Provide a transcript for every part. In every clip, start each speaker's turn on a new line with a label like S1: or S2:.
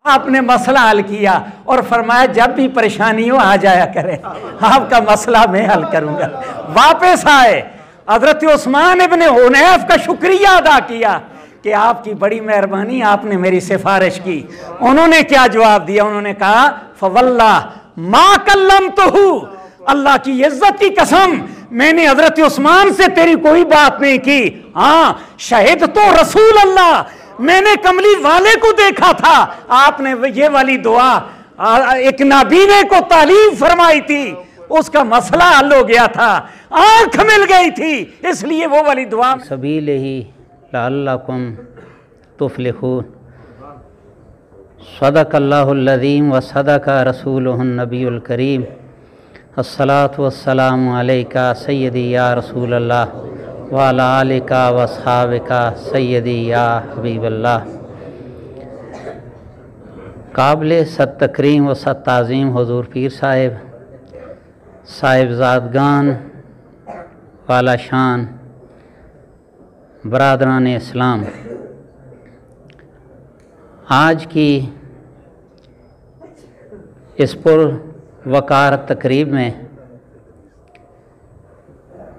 S1: आपने मसला हल किया और फरमाया जब भी परेशानी हो आ जाया करे, आपका मसला मैं हल करूंगा। वापस आए, हजरत उस्मान इब्ने हुनैफ का शुक्रिया अदा किया कि आपकी बड़ी मेहरबानी, आपने मेरी सिफारिश की। उन्होंने क्या जवाब दिया? उन्होंने कहा फवल्लाह मा कल्लमतुहु, अल्लाह की इज्जत की कसम मैंने हजरत उस्मान से तेरी कोई बात नहीं की। हाँ, शहीद तो रसूल अल्लाह, मैंने कमली वाले को देखा था। आपने ये वाली दुआ एक नाबीने को तालीम फरमाई थी, उसका मसला हल हो गया था, आंख मिल गई थी, इसलिए वो वाली दुआ।
S2: सबीलिही लअल्लकुम तुफ्लिहून। सदक़ल्लाहुल अज़ीम व सदक़ रसूलुहुन नबियुल करीम। अस्सलातु वस्सलामु अलैका सय्यदी या रसूल अल्लाह व अला आलिका व अस्हाबिका सय्यदी या हबीबल्लाह। काबिल सत तकरीम व सत ताज़ीम हुज़ूर पीर साहिब, साहिबजादगान वाला शान बरादरान इस्लाम, आज की इस पुर वकार तकरीब में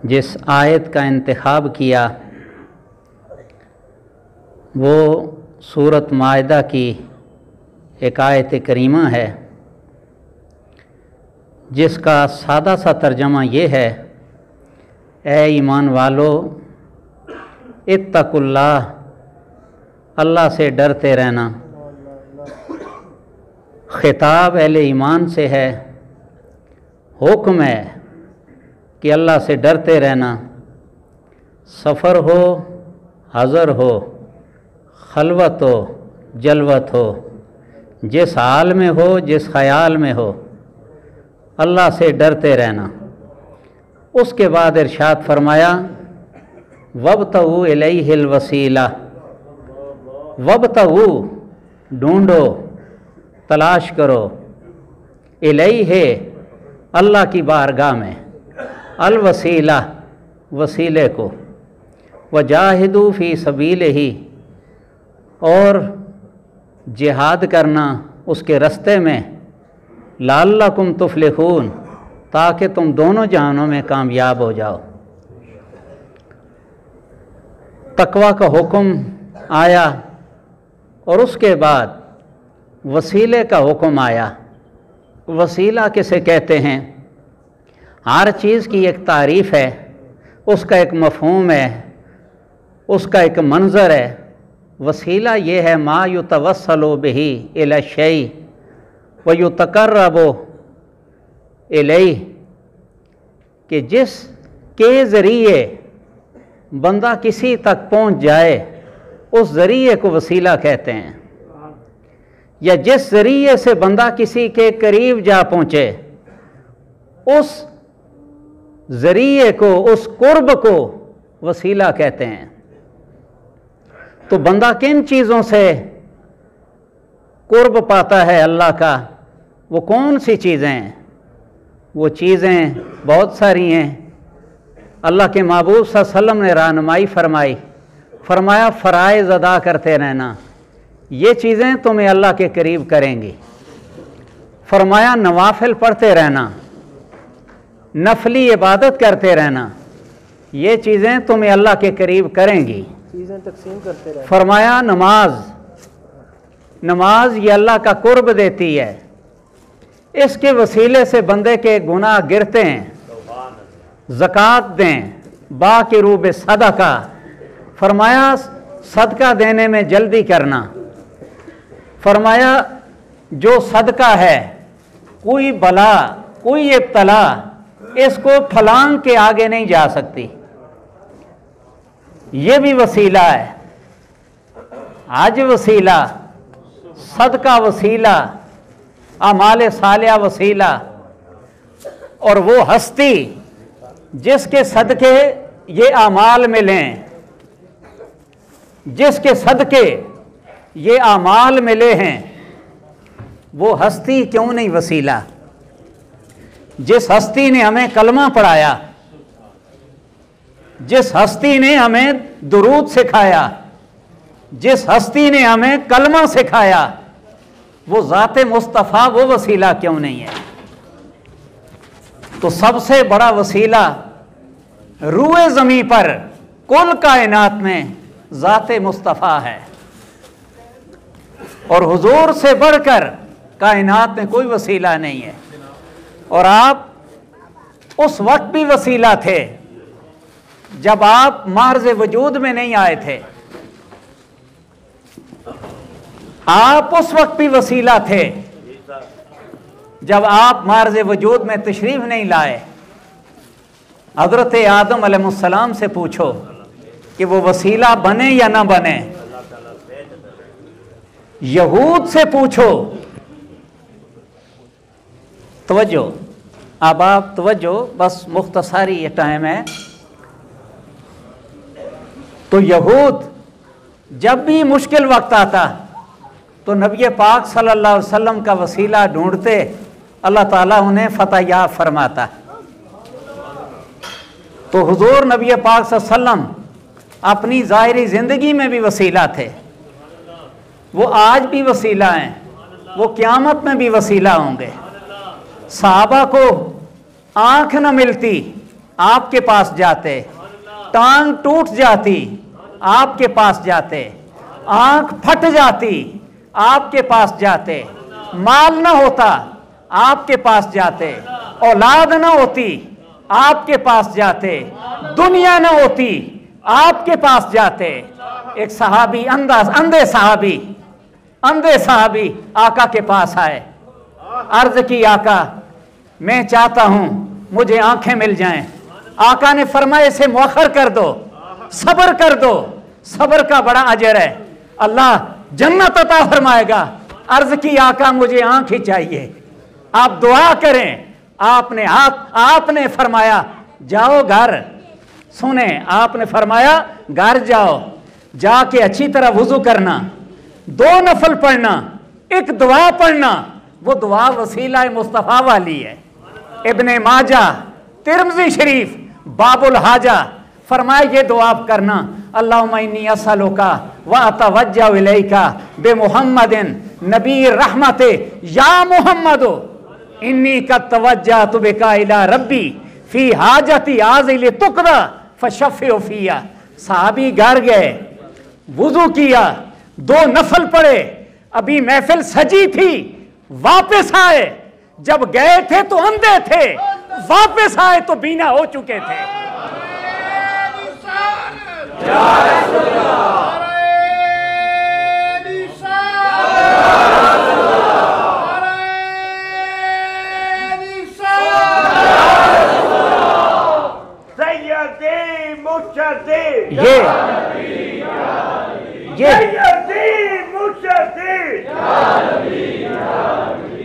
S2: जिस आयत का इंतखाब किया वो सूरत माइदा की एक आयत करीमा है, जिसका सादा सा तर्जमा ये है, ए ईमान वालो इत्तकुल्लाह, अल्लाह से डरते रहना। खिताब अहले ईमान से है, हुक्म है कि अल्लाह से डरते रहना। सफ़र हो, हज़र हो, खलवत हो, जलवत हो, जिस हाल में हो, जिस ख़याल में हो, अल्लाह से डरते रहना। उसके बाद इरशाद फरमाया वब्तगू इलैहिल वसीला, वब्तगू ढूंढो, तलाश करो, इलैहि अल्लाह की बारगाह में, अल वसीला वसीले को, वजाहिदू फ़ी सबीलिही, और जिहाद करना उसके रास्ते में, लअल्लकुम तुफ्लिहून, ताकि तुम दोनों जहानों में कामयाब हो जाओ। तकवा का हुक्म आया और उसके बाद वसीले का हुक्म आया। वसीला किसे कहते हैं? हर चीज़ की एक तारीफ़ है, उसका एक मफ़हूम है, उसका एक मंज़र है। वसीला ये है मा युतवस्सलु बिही इला शै व युतक़र्रबु इलैहि, कि जिसके ज़रिए बंदा किसी तक पहुँच जाए उस ज़रिए को वसीला कहते हैं, या जिस ज़रिए से बंदा किसी के करीब जा पहुँचे उस ज़रिए को, उस कुर्ब को वसीला कहते हैं। तो बंदा किन चीज़ों से कुर्ब पाता है अल्लाह का, वो कौन सी चीज़ें हैं? वो चीज़ें बहुत सारी हैं। अल्लाह के महबूब सल्लल्लाहु अलैहि वसल्लम ने रहनुमाई फरमाई, फरमाया फ़राइज़ अदा करते रहना, ये चीज़ें तुम्हें अल्लाह के करीब करेंगी। फरमाया नवाफिल पढ़ते रहना, नफली इबादत करते रहना, ये चीज़ें तुम्हें अल्लाह के करीब करेंगी।
S3: चीज़ें तकसीम करते रहना।
S2: फरमाया नमाज, नमाज ये अल्लाह का कुर्ब देती है, इसके वसीले से बंदे के गुनाह गिरते हैं। ज़कात दें बाक़िरूब सदका, फरमाया सदका देने में जल्दी करना। फरमाया जो सदका है, कोई बला, कोई इब्तला इसको फलांग के आगे नहीं जा सकती, ये भी वसीला है। आज वसीला, सदका वसीला, अमाल सालिया वसीला, और वो हस्ती जिसके सदके ये अमाल मिलें, जिसके सदके ये अमाल मिले हैं, वो हस्ती क्यों नहीं वसीला? जिस हस्ती ने हमें कलमा पढ़ाया, जिस हस्ती ने हमें दुरूद सिखाया, जिस हस्ती ने हमें कलमा सिखाया, वो ज़ाते मुस्तफ़ा वो वसीला क्यों नहीं है? तो सबसे बड़ा वसीला रूए ज़मीं पर कुल कायनात में ज़ाते मुस्तफ़ा है, और हुजूर से बढ़कर कायनात में कोई वसीला नहीं है। और आप उस वक्त भी वसीला थे जब आप मार्ज़ वजूद में नहीं आए थे। आप उस वक्त भी वसीला थे जब आप मार्ज़ वजूद में तशरीफ़ नहीं लाए। हज़रत आदम अलैहिस्सलाम से पूछो कि वो वसीला बने या ना बने। यहूद से पूछो, तवज्जो, अब आप तवज्जो, बस मुख्तसारी ये टाइम है। तो यहूद जब भी मुश्किल वक्त आता तो नबी पाक सल्लल्लाहु अलैहि वसल्लम का वसीला ढूंढते, अल्लाह ताला उन्हें फतह फरमाता। तो हुजूर नबी पाक सल्लल्लाहु अलैहि वसल्लम अपनी ज़ाहिरी ज़िंदगी में भी वसीला थे, वो आज भी वसीला हैं, वो क़यामत में भी वसीला होंगे। सहाबा को आँख न मिलती, आपके पास जाते, टांग टूट जाती, आपके पास जाते, आँख फट जाती, आपके पास जाते, माल न होता, आपके पास जाते, औलाद न होती, आपके पास जाते, दुनिया न होती, आपके पास जाते। एक सहाबी अंधे सहाबी आका के पास आए, अर्ज की आका मैं चाहता हूं मुझे आंखें मिल जाएं। आका ने फरमाया इसे मुअख्खर कर दो, सब्र कर दो, सब्र का बड़ा अजर है, अल्लाह जन्नत अता फरमाएगा। अर्ज की आका मुझे आंख ही चाहिए, आप दुआ करें। आपने फरमाया जाओ घर, सुने, आपने फरमाया घर जाओ, जाके अच्छी तरह वुजू करना, 2 नफल पढ़ना, एक दुआ पढ़ना, वो दुआ वसीला मुस्तफ़ा वाली है। इब्ने माजा, तिरमिज़ी शरीफ, बाबुल हाजा, फरमाया ये दुआ करना, अल्लाहुम्मा इन्नी असअलुका व अतवज्जहु इलैका बे मुहम्मदिन नबी रहमते या मुहम्मदो इन्नी का तवज्जहतु बिका इला रब्बी फी हाजती आज़िल तुक़दा फशफ़िउ फ़िया। सहाबी घर गए, वुज़ू किया, 2 नफल पढ़े, अभी महफिल सजी थी, वापस आए। जब गए थे तो अंधे थे, वापस आए तो बीना हो चुके थे।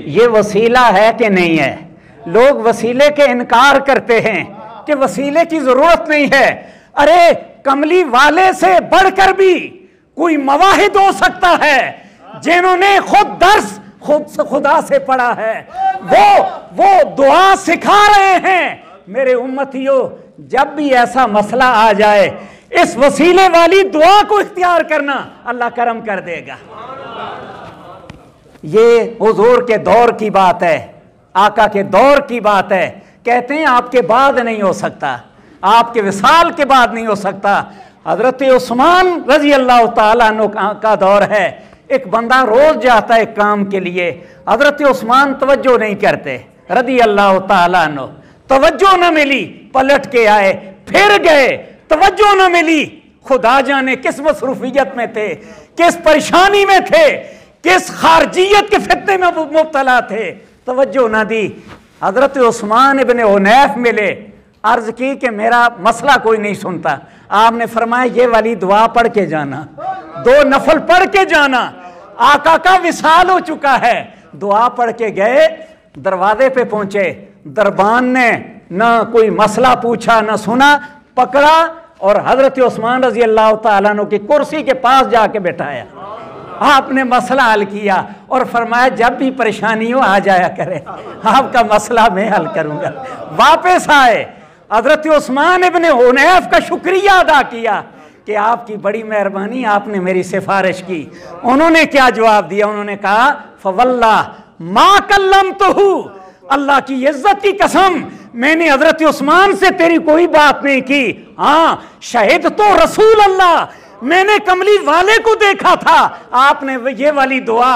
S2: ये वसीला है कि नहीं है? लोग वसीले के इनकार करते हैं कि वसीले की जरूरत नहीं है। अरे कमली वाले से बढ़कर भी कोई मवाहिद हो सकता है, जिन्होंने खुद दर्स खुदा से पढ़ा है, वो दुआ सिखा रहे हैं। मेरे उम्मतियों, जब भी ऐसा मसला आ जाए, इस वसीले वाली दुआ को इख्तियार करना, अल्लाह करम कर देगा। ये हुजूर के दौर की बात है, आका के दौर की बात है। कहते हैं आपके बाद नहीं हो सकता, आपके विसाल के बाद नहीं हो सकता। हजरत उस्मान रजी अल्लाह ताला अन्हु का दौर है। एक बंदा रोज जाता है काम के लिए, हजरत उस्मान तवज्जो नहीं करते रजी अल्लाह ताला अन्हु। तवज्जो न मिली, पलट के आए, फिर गए, तवज्जो न मिली। खुदा जाने किस मसरूफियत में थे, किस परेशानी में थे, किस खारजियत के फितने में मुब्तला थे, तवज्जो न दी। हजरत उस्मान इब्ने हुनैफ मिले, अर्ज की कि मेरा मसला कोई नहीं सुनता। आपने फरमाया ये वाली दुआ पढ़ के जाना, 2 नफल पढ़ के जाना, आका का विसाल हो चुका है। दुआ पढ़ के गए, दरवाजे पे पहुंचे, दरबान ने ना कोई मसला पूछा ना सुना, पकड़ा और हजरत उस्मान रजी अल्लाह तआला अन्हु की कुर्सी के पास जाके बैठाया। आपने मसला हल किया और फरमाया जब भी परेशानी हो आ जाया करे, आपका मसला मैं हल करूंगा। वापस आए, हजरत उस्मान इब्ने हुनैफ का शुक्रिया अदा किया
S1: कि आपकी बड़ी मेहरबानी, आपने मेरी सिफारिश की। उन्होंने क्या जवाब दिया? उन्होंने कहा फवल्लाह मा कल्लमतहु, अल्लाह की इज्जत की कसम मैंने हजरत उस्मान से तेरी कोई बात नहीं की। हाँ, शहीद तो रसूल अल्लाह, मैंने कमली वाले को देखा था, आपने ये वाली दुआ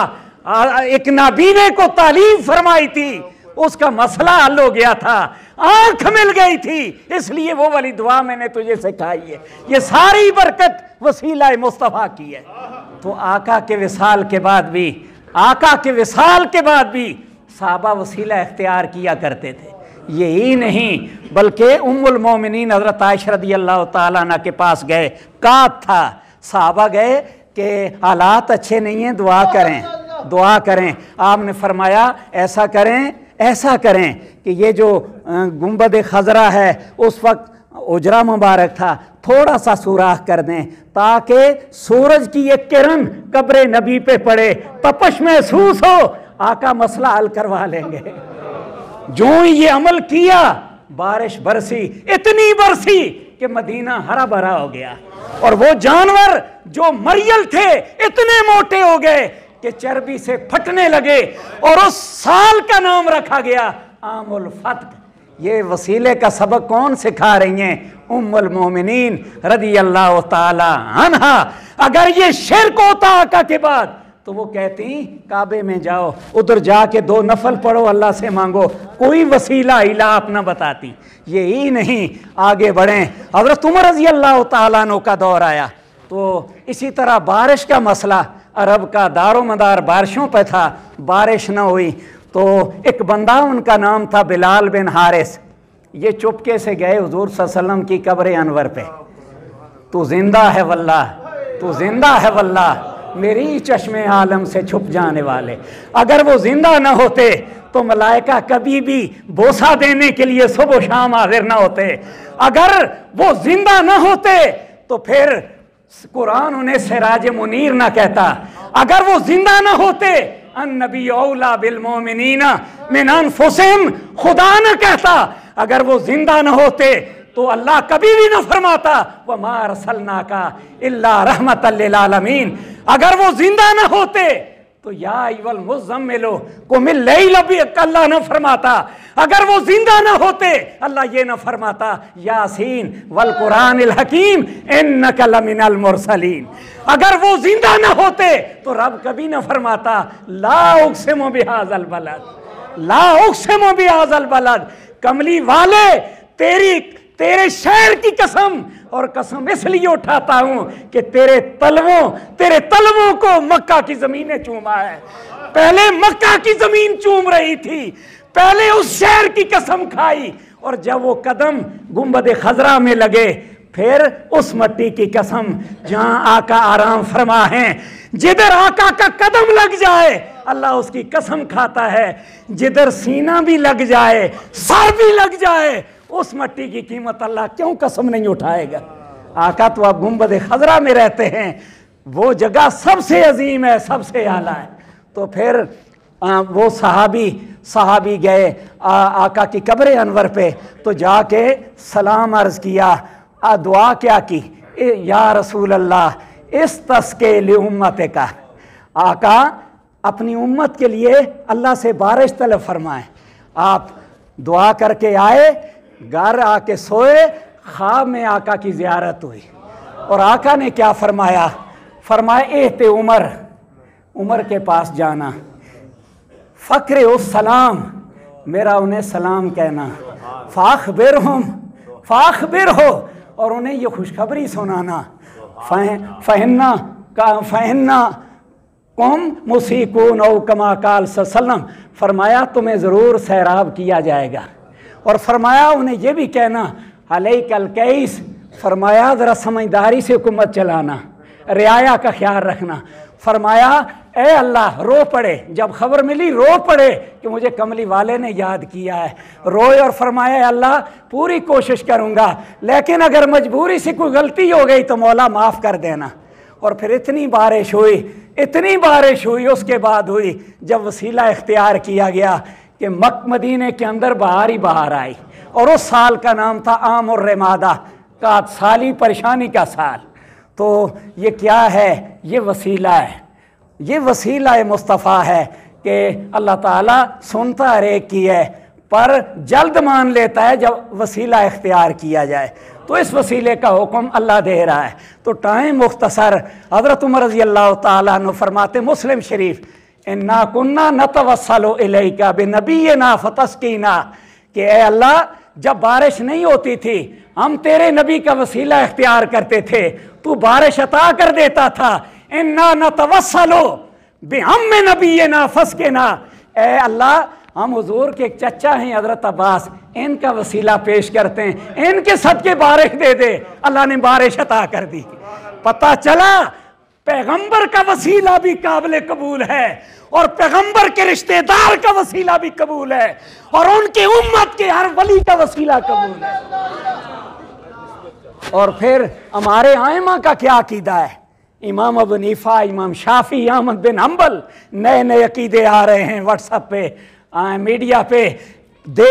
S1: एक नाबीने को तालीम फरमाई थी, उसका मसला हल हो गया था, आंख मिल गई थी, इसलिए वो वाली दुआ मैंने तुझे सिखाई है। ये सारी बरकत वसीला मुस्तफ़ा की है। तो आका के विसाल के बाद भी, आका के विसाल के बाद भी साहबा वसीला इख्तियार किया करते थे। यही नहीं बल्कि उम्मुल मोमिनीन हज़रत आयशा रज़ियल्लाहु ताला अन्हा के पास गए, कात था, साहबा गए कि हालात अच्छे नहीं हैं, दुआ करें, दुआ करें। आपने फरमाया ऐसा करें, ऐसा करें कि ये जो गुंबद खजरा है उस वक्त उजरा मुबारक था, थोड़ा सा सुराख कर दें ताकि सूरज की एक किरण कब्र नबी पे पड़े, तपश महसूस हो, आका मसला हल करवा लेंगे। जो ये अमल किया, बारिश बरसी, इतनी बरसी कि मदीना हरा भरा हो गया, और वो जानवर जो मरियल थे इतने मोटे हो गए कि चर्बी से फटने लगे, और उस साल का नाम रखा गया आमुल फत्ह। ये वसीले का सबक कौन सिखा रही हैं? उम्मुल मोमिनीन रज़ियल्लाहु ताला अन्हा। अगर ये शिर्क होता आका के बाद तो वो कहती काबे में जाओ, उधर जाके 2 नफल पढ़ो, अल्लाह से मांगो, कोई वसीला इला आप ना बताती। यही नहीं, आगे बढ़ें, हज़रत उमर रज़ियल्लाहु ताला अन्हु का दौर आया तो इसी तरह बारिश का मसला, अरब का दारो मदार बारिशों पर था, बारिश न हुई तो एक बंदा, उनका नाम था बिलाल बिन हारिस, ये चुपके से गए हुजूर सल्लल्लाहु अलैहि वसल्लम की कब्र अनवर पे, तू जिंदा है वल्लाह, तू जिंदा है वल्लाह, मेरी चश्मे आलम से छुप जाने वाले। अगर वो जिंदा न होते तो मलाइका कभी भी बोसा देने के लिए सुबह शाम हाजिर न होते। अगर वो जिंदा न होते तो फिर कुरान उन्हें सिराज मुनीर ना कहता। अगर वो जिंदा ना होते, अन्नबी औला बिल मोमिनीना मिन अनफुसिहिम, खुदा न कहता। अगर वो जिंदा ना होते तो अल्लाह कभी भी न फरमाता वमा अरसलनाका इल्ला रहमतल लिल आलमीन। अगर वो जिंदा ना होते तो या अय्युहल मुज़्ज़म्मिलो कुमिल लैल भी अल्लाह न फरमाता। अगर वो जिंदा ना होते अल्लाह ये न फरमाता यासीन वल कुरानिल हकीम इन्नका लमिनल मुरसलीन। अगर वो जिंदा ना होते तो रब कभी न फरमाता ला उक़सिमु बिहाज़ल बलद, ला उक़सिमु बिहाज़ल बलद, कमली वाले तेरे शहर की कसम, और कसम इसलिए उठाता हूं कि तेरे तलवों को मक्का की जमीन ने चूमा है। पहले मक्का की जमीन चूम रही थी, पहले उस शहर की कसम खाई, और जब वो कदम गुंबद खजरा में लगे फिर उस मट्टी की कसम जहां आका आराम फरमा है। जिधर आका का कदम लग जाए अल्लाह उसकी कसम खाता है, जिधर सीना भी लग जाए, सर भी लग जाए, उस मट्टी की कीमत अल्लाह क्यों कसम नहीं उठाएगा। आका तो आप गुंबद खजरा में रहते हैं, वो जगह सबसे अजीम है, सबसे आला है। तो फिर वो सहाबी गए आका की कब्र अनवर पे, तो जाके सलाम अर्ज किया, दुआ क्या की, या रसूल अल्लाह इस तस्के लिए उम्मत का, आका अपनी उम्मत के लिए अल्लाह से बारिश तलब फरमाएं। आप दुआ करके आए, घर आके सोए, ख्वाब में आका की ज़ियारत हुई, और आका ने क्या फरमाया, फरमाया एहते उमर के पास जाना, फ़क्र उस सलाम, मेरा उन्हें सलाम कहना, फ़ाख़बिर हो, और उन्हें ये खुशखबरी सुनाना, फ़हिन्ना कौम मुसीकून औ कमा काल सल्लम, फरमाया तुम्हें ज़रूर सैराब किया जाएगा। और फरमाया उन्हें यह भी कहना अलैकल कैस, फरमाया ज़रा समझदारी से हुकूमत चलाना, रियाया का ख्याल रखना। फरमाया ए अल्लाह, रो पड़े, जब खबर मिली रो पड़े कि मुझे कमली वाले ने याद किया है, रोए और फरमाया अल्लाह पूरी कोशिश करूँगा, लेकिन अगर मजबूरी से कोई गलती हो गई तो मौला माफ़ कर देना। और फिर इतनी बारिश हुई, उसके बाद हुई जब वसीला इख्तियार किया गया कि मदीने के अंदर बाहर ही बाहर आई, और उस साल का नाम था आमुर रमादा, का साली परेशानी का साल। तो ये क्या है? ये वसीला है, ये वसीला मुस्तफ़ा है कि अल्लाह ताला सुनता हर एक की है, पर जल्द मान लेता है जब वसीला इख्तियार किया जाए। तो इस वसीले का हुक्म अल्लाह दे रहा है। तो टाइम मुख्तसर, हज़रत उमर रज़ी अल्लाह ताला अन्हु फरमाते, मुस्लिम शरीफ, इन्ना कुन्ना नतवस्सलु इलैका बिनबिय्यिना फतस्कीना, कि ए अल्लाह जब बारिश नहीं होती थी हम तेरे नबी का वसीला इख्तियार करते थे, तू बारिश अता कर देता था। इन्ना नतवस्सलु बिअम्मि नबिय्यिना फस्किना, ए अल्लाह हम हुजूर के एक चचा हैं हजरत अब्बास, इनका वसीला पेश करते हैं, इनके सदके बारिश दे दे। अल्लाह ने बारिश अता कर दी। पता चला पैगंबर का वसीला भी काबिल कबूल है और पैगंबर के रिश्तेदार का वसीला भी कबूल है और उनकी उम्मत के हर वली का वसीला कबूल है। और फिर हमारे आइमा का क्या अकीदा है? इमाम अबू हनीफा, इमाम शाफी, अहमद बिन हम्बल, नए नए अकीदे आ रहे हैं व्हाट्सएप पे, मीडिया पे।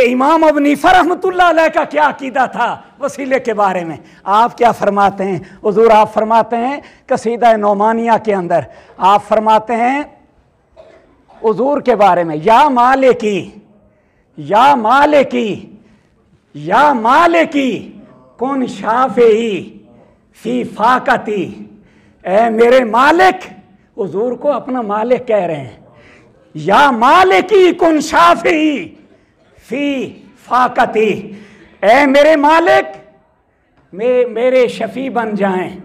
S1: इमाम अबू हनीफा रहमतुल्लाह अलैह का क्या अकीदा था वसीले के बारे में? आप क्या फरमाते हैं? हुजूर आप फरमाते हैं कसीदा नौमानिया के अंदर, आप फरमाते हैं हुजूर के बारे में, या मालिकी या मालिकी या मालिकी कुन शाफी फी फाकती, ए मेरे मालिक, हुजूर को अपना मालिक कह रहे हैं, या मालिकी कुन शाफी फी फाकती, ए मेरे मालिक मेरे शफी बन जाएं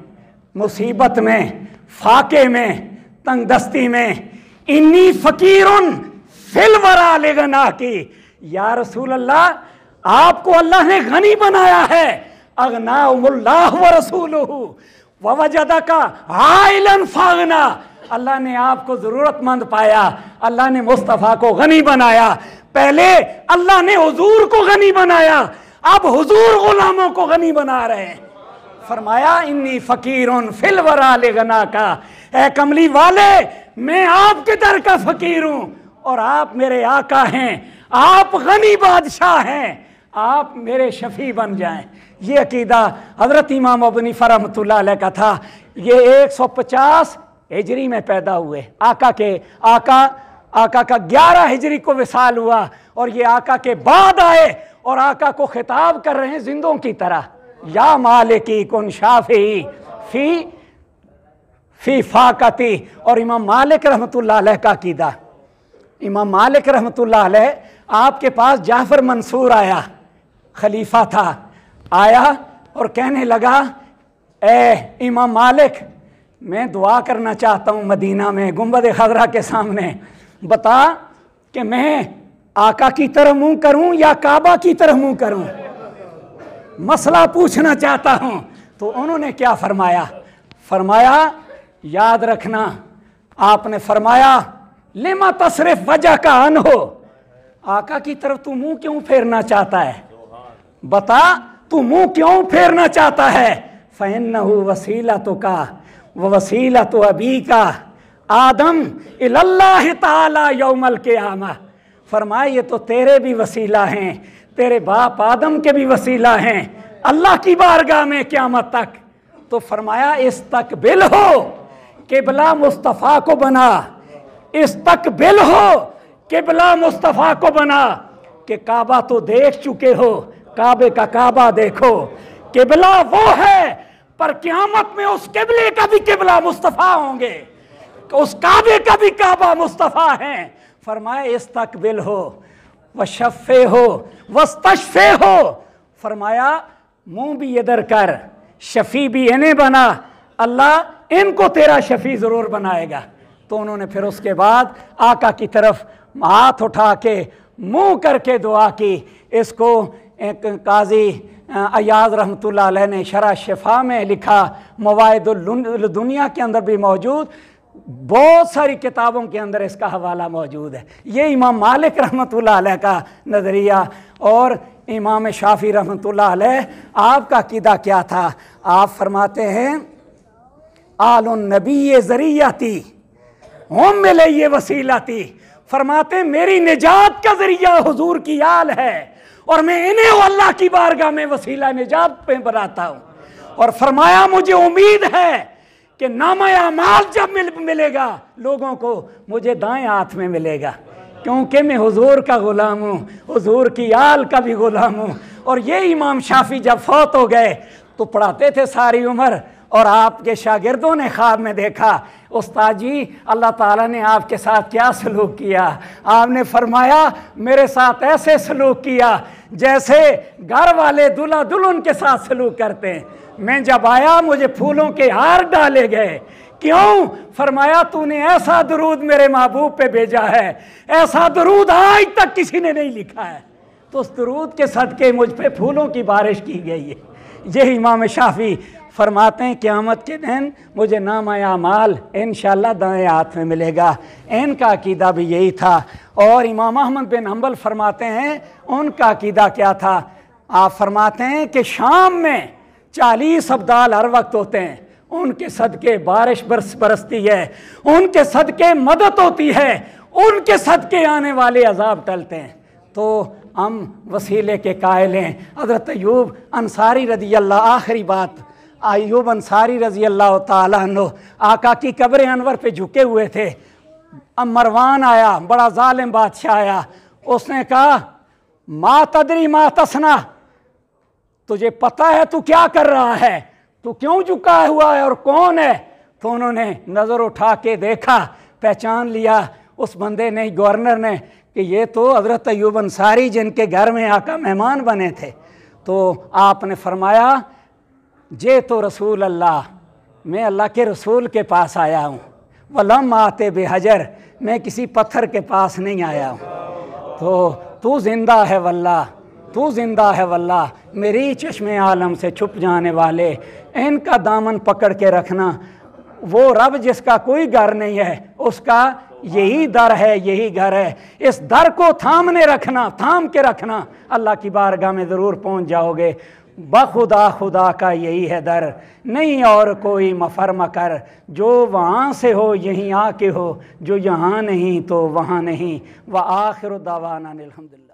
S1: मुसीबत में, फाके में, तंगदस्ती में। इन्नी फकीरुन फिल वरा लेगना की, या रसूल अल्लाह आपको अल्लाह ने गनी बनाया है, अगनाउमुल्लाह व रसूलुहु व वजदका आइलन फागना, अल्लाह ने आपको जरूरतमंद पाया, अल्लाह ने मुस्तफ़ा को गनी बनाया। पहले अल्लाह ने हुजूर को गनी बनाया, अब हुजूर गुलामों को गनी बना रहे हैं। फरमाया इन्नी फकीरुन फिल वरा लेगना का, ए कमली वाले मैं आपके दर का फकीर हूं और आप मेरे आका हैं, आप गनी बादशाह हैं, आप मेरे शफी बन जाएं। ये अकीदा हजरत इमाम अबू हनीफा रहमतुल्लाह अलैह का था। ये 150 हिजरी में पैदा हुए, आका का 11 हिजरी को विसाल हुआ और ये आका के बाद आए और आका को खिताब कर रहे हैं जिंदों की तरह, या मालिकी कुन शाफी फी फी फाकती। और इमाम मालिक रहमतुल्लाह अलैह का अकीदा, इमाम मालिक रहमतुल्लाह अलैह आपके पास जाफर मंसूर आया, खलीफा था, आया और कहने लगा, ए इमाम मालिक मैं दुआ करना चाहता हूँ मदीना में गुंबद खजरा के सामने, बता कि मैं आका की तरफ मुंह करूं या काबा की तरफ मुंह करूं, मसला पूछना चाहता हूं। तो उन्होंने क्या फरमाया? फरमाया याद रखना, आपने फरमाया लिमा तसरिफ वजह का अन हो, आका की तरफ तू मुंह क्यों फेरना चाहता है? बता तू मुंह क्यों फेरना चाहता है? फइन्नहु वसीलतु का व वसीलतु अबी का आदम इलल्लाह ताला यौमल क़ियामा। फरमाया ये तो तेरे भी वसीला हैं, तेरे बाप आदम के भी वसीला हैं अल्लाह की बारगाह में क़यामत तक। तो फरमाया इस्तकबिल हो, किबला मुस्तफ़ा को बना, इस्तकबिल हो, किबला मुस्तफ़ा को बना, कि काबा तो देख चुके हो, काबे का काबा देखो, किबला वो है पर क़यामत में उस किबले का भी किबला मुस्तफ़ा होंगे, उस काबे का भी काबा मुस्तफ़ा हैं। फरमाया इस्तकबिल हो वशफ़े हो वस्तशफ़े हो, फरमाया मुंह भी इधर कर, शफ़ी भी इन्हें बना, अल्लाह इनको तेरा शफ़ी ज़रूर बनाएगा। तो उन्होंने फिर उसके बाद आका की तरफ हाथ उठा के मुँह करके दुआ की। इसको एक काजी अयाज रहमतुल्लाह अलैह ने शरह शिफा में लिखा, मवाइदुल दुनिया के अंदर भी मौजूद, बहुत सारी किताबों के अंदर इसका हवाला मौजूद है। ये इमाम मालिक रहमतुल्लाह अलैह का नज़रिया। और इमाम शाफी रहमतुल्लाह अलैह आपका अकीदा क्या था? आप फरमाते हैं आलुन नबी ज़रियाती हम मिले ये वसीलाती, फरमाते मेरी निजात का ज़रिया हुजूर की आल है और मैं इन्हें अल्लाह की बारगाह में वसीला निजात पे बनाता हूँ। और फरमाया मुझे उम्मीद है कि नामा अमाल जब मिलेगा लोगों को, मुझे दाएं हाथ में मिलेगा, क्योंकि मैं हुजूर का ग़ुलाम हूँ, हुजूर की आल का भी ग़ुलाम हूँ। और ये इमाम शाफी जब फौत हो गए तो पढ़ाते थे सारी उम्र, और आपके शागिर्दों ने ख्वाब में देखा, उस्ताद जी अल्लाह ताला ने आपके साथ क्या सलूक किया। आपने फरमाया मेरे साथ ऐसे सलूक किया जैसे घर वाले दूल्हा दुल्हन के साथ सलूक करते हैं। मैं जब आया मुझे फूलों के हार डाले गए। क्यों? फरमाया तूने ऐसा दरूद मेरे महबूब पे भेजा है, ऐसा दरूद आज तक किसी ने नहीं लिखा है। तो उस दरूद के सदके मुझ पे फूलों की बारिश की गई है। ये इमाम शाफी फरमाते हैं क़यामत के दिन मुझे नामा अमाल इंशाअल्लाह दाएं हाथ में मिलेगा। इनका अकीदा भी यही था। और इमाम अहमद बिन हम्बल फरमाते हैं उनका अकीदा क्या था। आप फरमाते हैं कि शाम में 40 अब्दाल हर वक्त होते हैं, उनके सदके बारिश बरसती है, उनके सदके मदद होती है, उनके सदके आने वाले अजाब टलते हैं। तो हम वसीले के कायल हैं। हज़रत अय्यूब अंसारी रज़ी अल्लाह, आखिरी बात, अय्यूब अंसारी रज़ी अल्लाह ताला अन्हु आका की कब्र अनवर पे झुके हुए थे। अब मरवान आया, बड़ा जालिम बादशाह आया, उसने कहा मा तदरी मा तसना, तुझे पता है तू क्या कर रहा है, तू क्यों झुका हुआ है और कौन है। तो उन्होंने नज़र उठा के देखा, पहचान लिया उस बंदे ने, गवर्नर ने, कि ये तो हज़रत अय्यूब अंसारी जिनके घर में आका मेहमान बने थे। तो आपने फरमाया जे तो रसूल अल्लाह, मैं अल्लाह के रसूल के पास आया हूँ, वलम आते बेहजर, मैं किसी पत्थर के पास नहीं आया हूँ। तो तू जिंदा है वल्लाह, तू जिंदा है वल्लाह, मेरी चश्मे आलम से छुप जाने वाले, इनका दामन पकड़ के रखना। वो रब जिसका कोई घर नहीं है, उसका यही दर है, यही घर है। इस दर को थामने रखना, थाम के रखना, अल्लाह की बारगाह में ज़रूर पहुँच जाओगे। बखुदा खुदा का यही है दर, नहीं और कोई मफर मकर, जो वहाँ से हो यहीं आके हो, जो यहाँ नहीं तो वहाँ नहीं। व आखिर दावाना अल्हम्दुलिल्लाह।